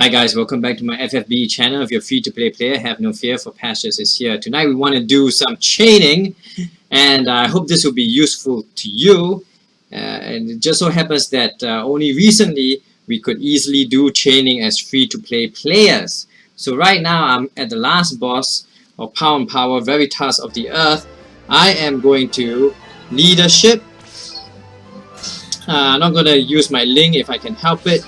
Hi guys, welcome back to my FFBE channel. If you're free to play player, have no fear, for Pastures is here. Tonight we want to do some chaining, and I hope this will be useful to you. And it just so happens that only recently we could easily do chaining as free to play players. So right now I'm at the last boss of Power Veritas of the Earth. I am going to leadership. I'm not going to use my link if I can help it.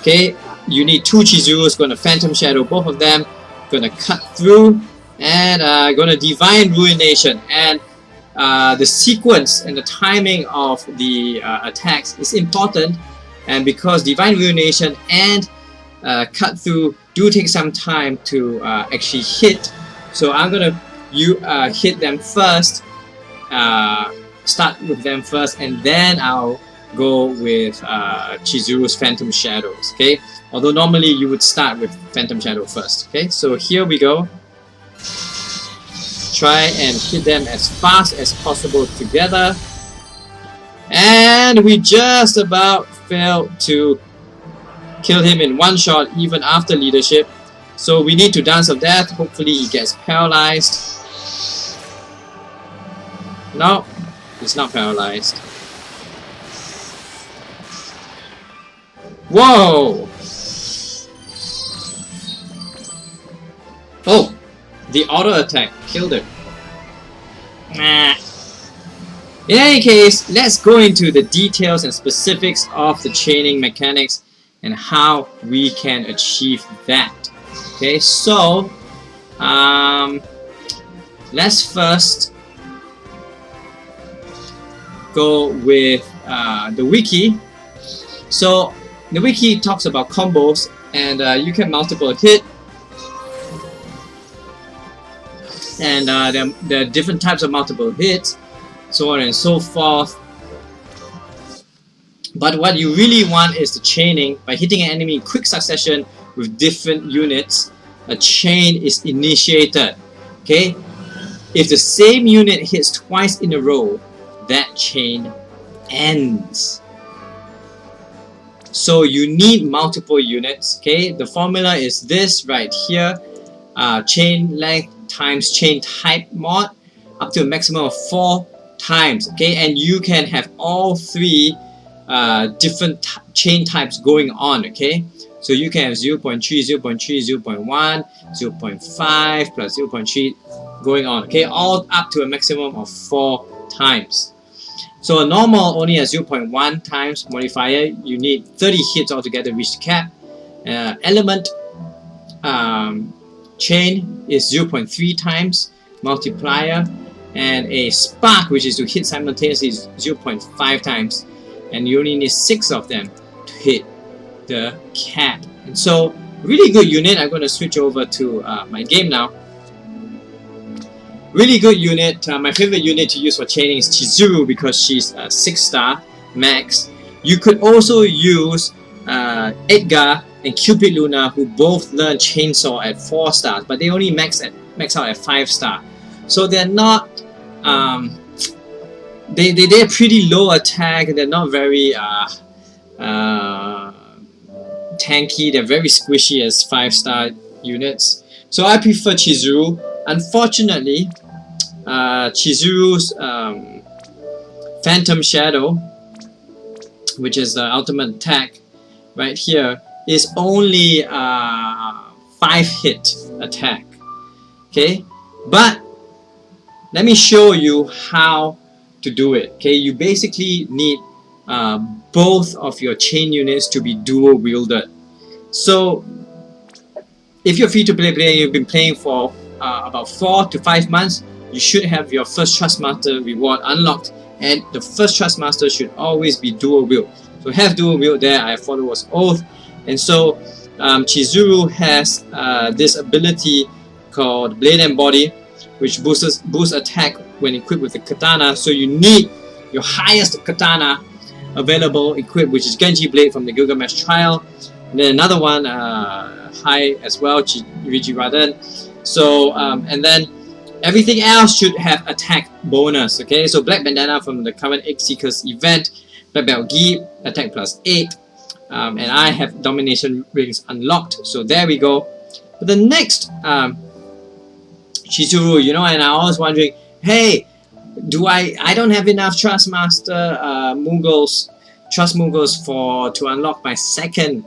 Okay. You need 2 Chizurus, going to Phantom Shadow both of them, going to cut through, and going to Divine Ruination. And the sequence and the timing of the attacks is important, and because Divine Ruination and cut through do take some time to actually hit, so I'm going to hit them first, start with them first, and then I'll go with Chizurus Phantom Shadows. Okay, although normally you would start with Phantom Shadow first. Okay, so here we go. Try and hit them as fast as possible together, and we just about failed to kill him in one shot even after leadership. So we need to Dance of Death. Hopefully he gets paralyzed. No, he's not paralyzed. Whoa! Oh, the auto attack killed him. Nah. In any case, let's go into the details and specifics of the chaining mechanics and how we can achieve that. Okay, so let's first go with the wiki. So the wiki talks about combos, and you can multiple hit, and there are different types of multiple hits, so on and so forth. But what you really want is the chaining. By hitting an enemy in quick succession with different units, a chain is initiated. Okay, if the same unit hits twice in a row, that chain ends. So you need multiple units. Okay, the formula is this right here: chain length times chain type mod, up to a maximum of 4 times. Okay, and you can have all 3 different chain types going on. Okay, so you can have 0.3, 0.3, 0.1, 0.5 plus 0.3 going on. Okay, all up to a maximum of 4 times. So a normal only has 0.1 times modifier. You need 30 hits altogether to reach the cap. Element chain is 0.3 times multiplier, and a spark, which is to hit simultaneously, is 0.5 times, and you only need 6 of them to hit the cap. And so really good unit. I'm going to switch over to my game now. Really good unit. My favorite unit to use for chaining is Chizurus, because she's a 6-star max. You could also use Edgar and Cupid Luna, who both learn Chainsaw at 4 stars, but they only max out at 5-star. So they're not they're pretty low attack. They're not very tanky. They're very squishy as 5-star units. So I prefer Chizurus. Unfortunately, Chizurus Phantom Shadow, which is the ultimate attack right here, is only 5-hit attack. Okay, but let me show you how to do it. Okay, you basically need both of your chain units to be dual wielded. So if you're free to play player and you've been playing for about 4 to 5 months, you should have your first Trustmaster reward unlocked, and the first Trustmaster should always be dual wield. So have dual wield there. I have Follower's Oath, and so Chizurus has this ability called Blade and Body, which boosts attack when equipped with the katana. So you need your highest katana available equipped, which is Genji Blade from the Gilgamesh Trial, and then another one high as well, Raden. So and then everything else should have attack bonus. Okay, so Black Bandana from the current Egg Seekers event, Black Belt Gi, attack plus 8, and I have domination rings unlocked. So there we go. But the next Chizuru, you know, and I was wondering, hey, I don't have enough Trust Master Trust Muggles to unlock my second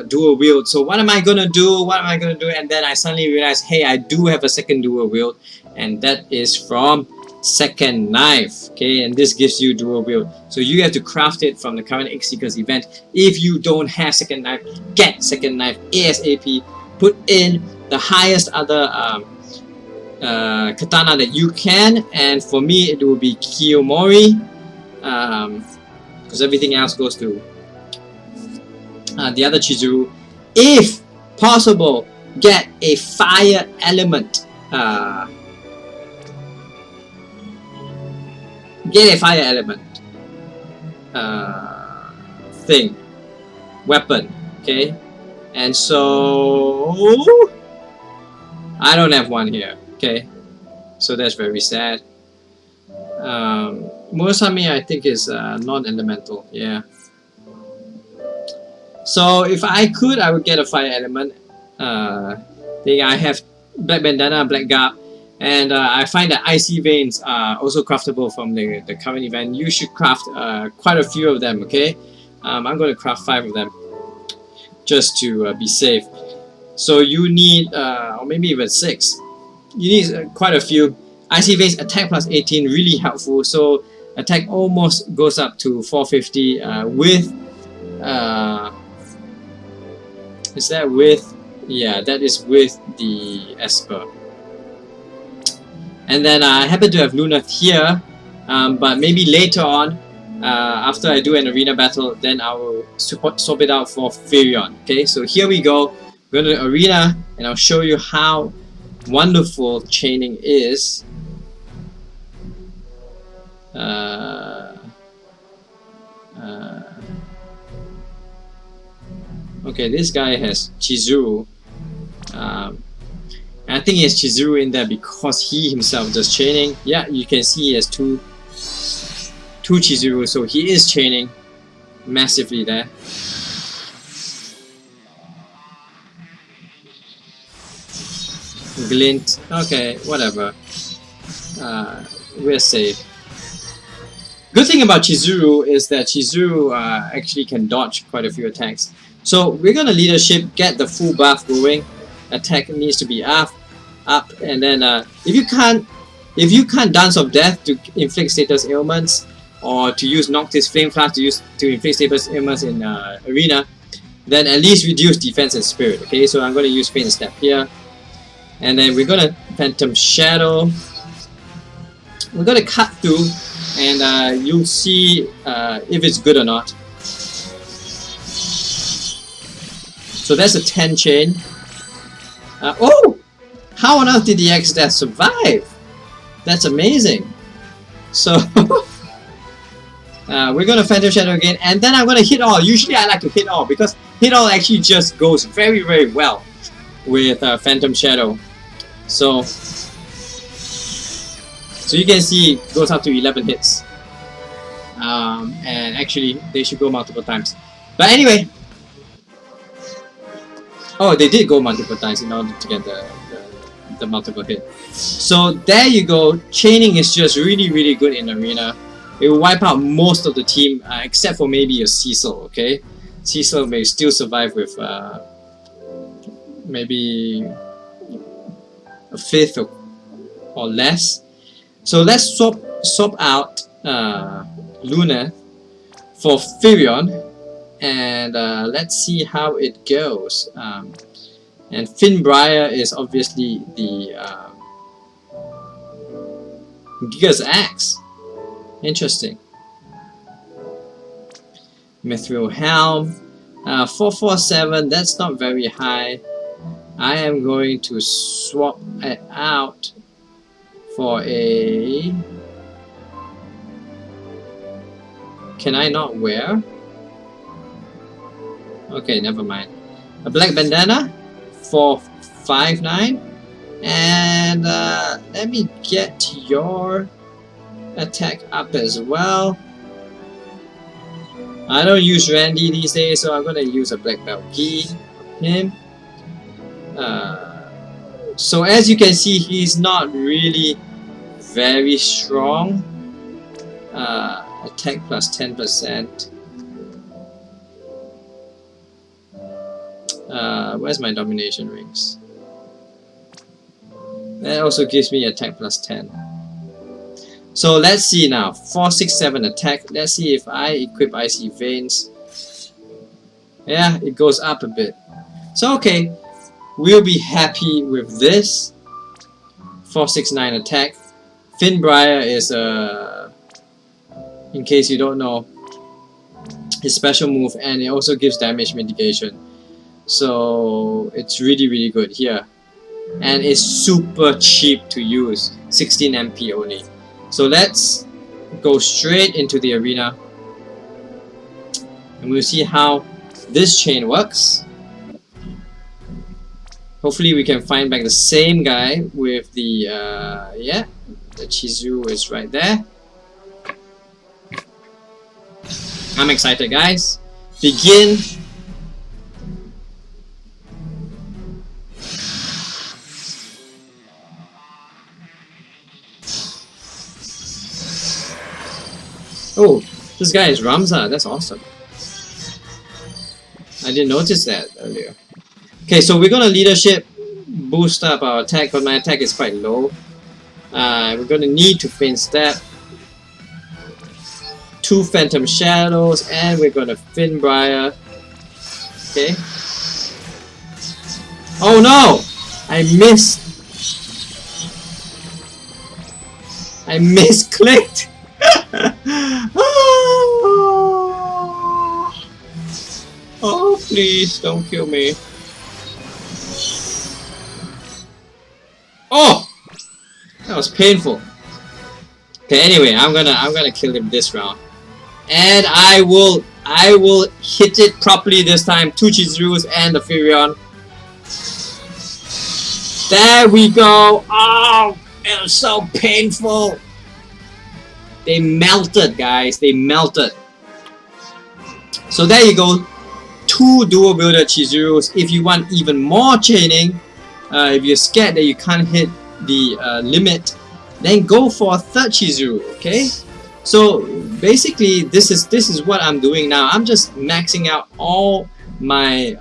dual wield. So what am I gonna do? And then I suddenly realized, hey, I do have a second dual wield, and that is from Second Knife. Okay, and this gives you dual wield. So you have to craft it from the current X-Seekers event. If you don't have Second Knife, get Second Knife ASAP. Put in the highest other katana that you can, and for me it will be Kiyomori, because everything else goes to the other Chizuru. If possible, get a fire element. Weapon. Okay, and so I don't have one here. Okay, so that's very sad. Murasame, I think, is non-elemental. Yeah. So if I could, I would get a fire element. Thing. I have black bandana, black garb, and I find that icy veins are also craftable from the current event. You should craft quite a few of them. Okay, I'm going to craft 5 of them just to be safe. So you need, or maybe even 6. You need quite a few. Icy Veins attack plus 18, really helpful. So attack almost goes up to 450 with... is that with... Yeah, that is with the Esper. And then I happen to have Luna here, but maybe later on, after I do an arena battle, then I will swap it out for Firion. Okay, so here we go. We're going to the arena, and I'll show you how wonderful chaining is. Okay, this guy has Chizuru. I think he has Chizuru in there because he himself does chaining. Yeah, you can see he has two Chizuru, so he is chaining massively there. Glint, okay, whatever. We're safe. Good thing about Chizuru is that Chizuru actually can dodge quite a few attacks. So we're gonna leadership, get the full buff going. Attack needs to be up, and then if you can't Dance of Death to inflict status ailments, or to use Noctis Flame Flash to inflict status ailments in arena, then at least reduce defense and spirit. Okay, so I'm gonna use Faint Step here. And then we're gonna Phantom Shadow. We're gonna cut through, and you'll see if it's good or not. So that's a 10 chain. Oh! How on earth did the X-Death survive? That's amazing. So we're gonna Phantom Shadow again, and then I'm gonna hit all. Usually I like to hit all because hit all actually just goes very, very well with Phantom Shadow. So you can see it goes up to 11 hits, and actually they should go multiple times. But anyway, oh, they did go multiple times in order to get the multiple hit. So there you go. Chaining is just really, really good in arena. It will wipe out most of the team, except for maybe a Cecil. Okay, Cecil may still survive with maybe a 5th or less. So let's swap out Luna for Firion, and let's see how it goes. And Finbriar is obviously the Giga's Axe. Interesting. Mithril Helm, 447. That's not very high. I am going to swap it out for a... Can I not wear? Okay, never mind. A black bandana for 5.9, and let me get your attack up as well. I don't use Randy these days, so I'm gonna use a black belt key on him. So as you can see, he's not really very strong. Attack plus 10%. Where's my domination rings? That also gives me attack plus 10. So let's see now. 4, 6, 7 attack. Let's see if I equip Icy Veins. Yeah, it goes up a bit. So okay, we'll be happy with this. 4, 6, 9 attack. Finbriar is in case you don't know, his special move, and it also gives damage mitigation. So it's really good here. And it's super cheap to use. 16 MP only. So let's go straight into the arena. And we'll see how this chain works. Hopefully we can find back the same guy with the yeah, the Chizurus is right there. I'm excited, guys. Begin. Oh, this guy is Ramza. That's awesome. I didn't notice that earlier. Okay, so we're gonna leadership boost up our attack, but my attack is quite low. We're gonna need to feint step. 2 Phantom Shadows, and we're gonna Finbriar. Okay. Oh no! I misclicked! Oh, please don't kill me. Oh! That was painful. Okay, anyway, I'm gonna kill him this round. And I will hit it properly this time. 2 Chizurus and the Furion. There we go. Oh, it was so painful. They melted, guys. They melted. So there you go. 2 dual wielder Chizurus. If you want even more chaining, if you're scared that you can't hit the limit, then go for a 3rd Chizuru. Okay. So basically, this is what I'm doing now. I'm just maxing out all my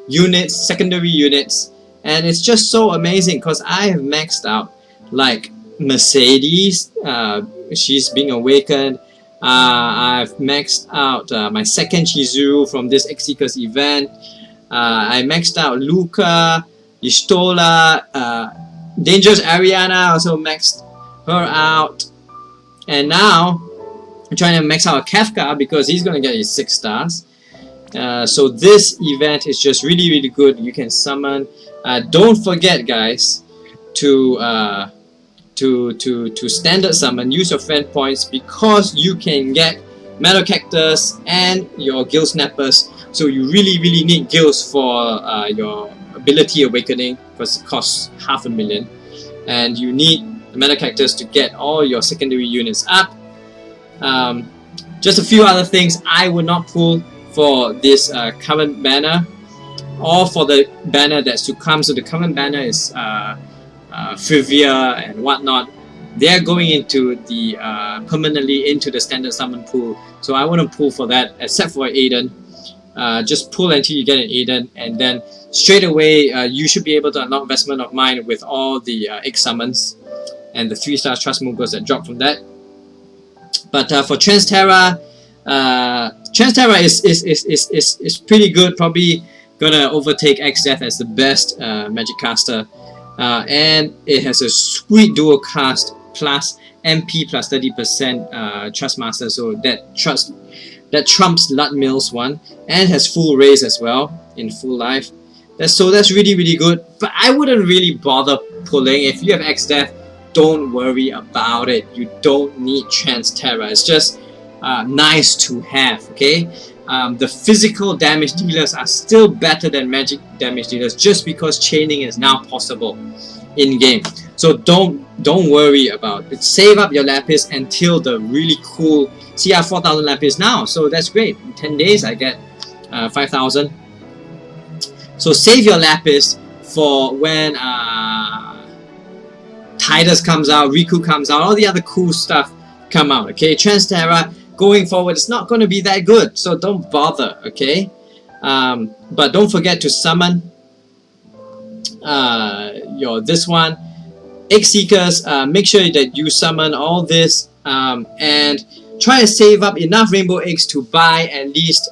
units, secondary units, and it's just so amazing because I have maxed out like Mercedes. She's being awakened. I've maxed out my 2nd Chizuru from this X-Seekers event. I maxed out Luca, Istola, Dangerous Ariana. Also maxed her out. And now I'm trying to max out Kafka because he's gonna get his 6 stars. So this event is just really good. You can summon. Don't forget, guys, to standard summon. Use your friend points because you can get Metal Cactus and your Gill Snappers. So you really need gills for your ability awakening because it costs 500,000, and you need the Metal Cactus to get all your secondary units up. Just a few other things I would not pull for this current banner or for the banner that's to come. So the current banner is Frivia and whatnot. They're going into the permanently into the standard summon pool. So I wouldn't pull for that except for Aiden. Just pull until you get an Aiden, and then straight away you should be able to unlock Vestment of Mind with all the X summons and the 3-star Trust Movers that drop from that. But for Transterra, Transterra is pretty good. Probably gonna overtake X-Death as the best magic caster, and it has a sweet dual cast plus MP plus 30% Trust Master, so that trumps Ludmill's one, and has full raise as well in full life. That's really good. But I wouldn't really bother pulling. If you have X-Death, don't worry about it. You don't need Transterra. It's just nice to have, okay? The physical damage dealers are still better than magic damage dealers just because chaining is now possible in game. So don't don't worry about it. Save up your lapis until the really cool. See, I have 4,000 lapis now, so that's great. In 10 days, I get 5,000. So save your lapis for when Tidus comes out, Riku comes out, all the other cool stuff come out. Okay, Transterra going forward, it's not going to be that good, so don't bother. Okay, but don't forget to summon this one. Egg Seekers, make sure that you summon all this and try to save up enough rainbow eggs to buy at least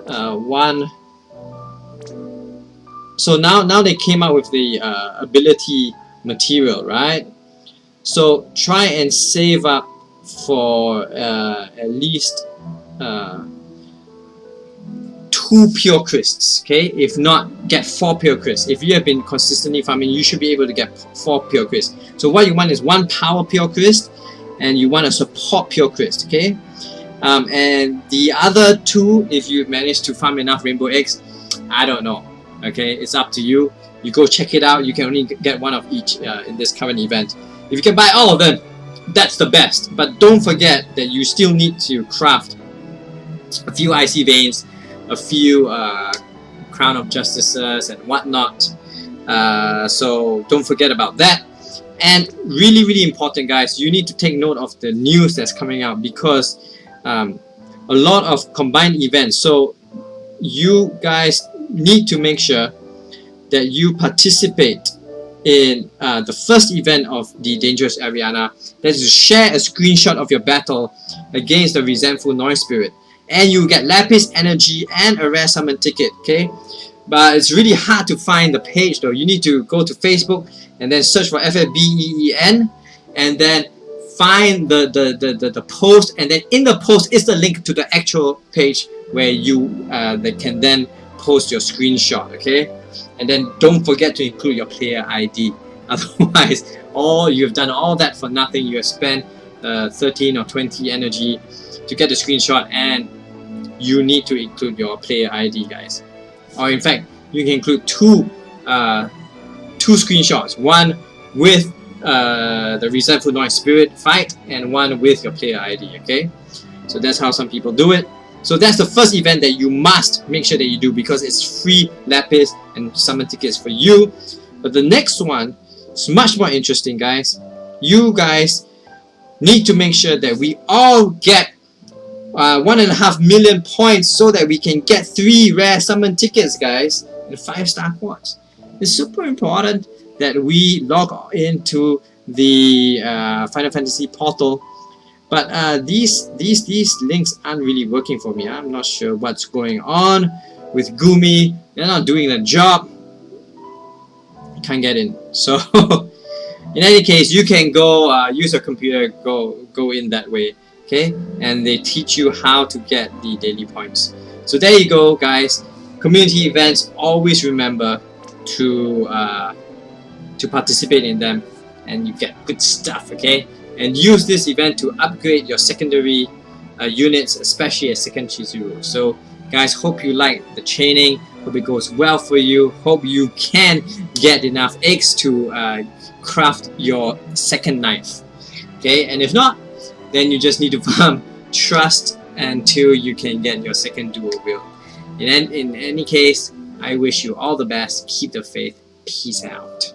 one. So now they came out with the ability material, right? So try and save up for at least 2 pure crysts, okay? If not, get 4 pure crysts. If you have been consistently farming, you should be able to get 4 pure crysts. So what you want is 1 power pure cryst, and you want a support pure cryst, okay? And the other 2, if you manage to farm enough rainbow eggs, I don't know, okay? It's up to you. You go check it out. You can only get 1 of each in this current event. If you can buy all of them, that's the best. But don't forget that you still need to craft a few icy veins, a few Crown of Justices and whatnot. So don't forget about that. And really important, guys, you need to take note of the news that's coming out, because a lot of combined events. So you guys need to make sure that you participate in the first event of the Dangerous Ariana. That is to share a screenshot of your battle against the Resentful Noise Spirit, and you get Lapis Energy and a rare summon ticket, okay? But it's really hard to find the page though. You need to go to Facebook and then search for FFBEEN and then find the post, and then in the post is the link to the actual page where you they can then post your screenshot, okay? And then don't forget to include your player ID. Otherwise, you've done all that for nothing. You have spent 13 or 20 energy to get the screenshot, and you need to include your player ID, guys. Or in fact, you can include two screenshots. One with the Resentful Noise Spirit fight, and one with your player ID, okay? So that's how some people do it. So that's the first event that you must make sure that you do, because it's free lapis and summon tickets for you. But the next one is much more interesting, guys. You guys need to make sure that we all get 1.5 million points so that we can get 3 rare summon tickets, guys, and 5-star quads. It's super important that we log into the Final Fantasy portal. But these links aren't really working for me. I'm not sure what's going on with Gumi. They're not doing the job. I can't get in. So in any case, you can go use your computer, go in that way, okay? And they teach you how to get the daily points. So there you go, guys. Community events, always remember to participate in them, and you get good stuff, okay? And use this event to upgrade your secondary units, especially a second Chizurus. So guys, hope you like the chaining. Hope it goes well for you. Hope you can get enough eggs to craft your second knife. Okay, and if not, then you just need to farm trust until you can get your second dual wield. In any case, I wish you all the best. Keep the faith. Peace out.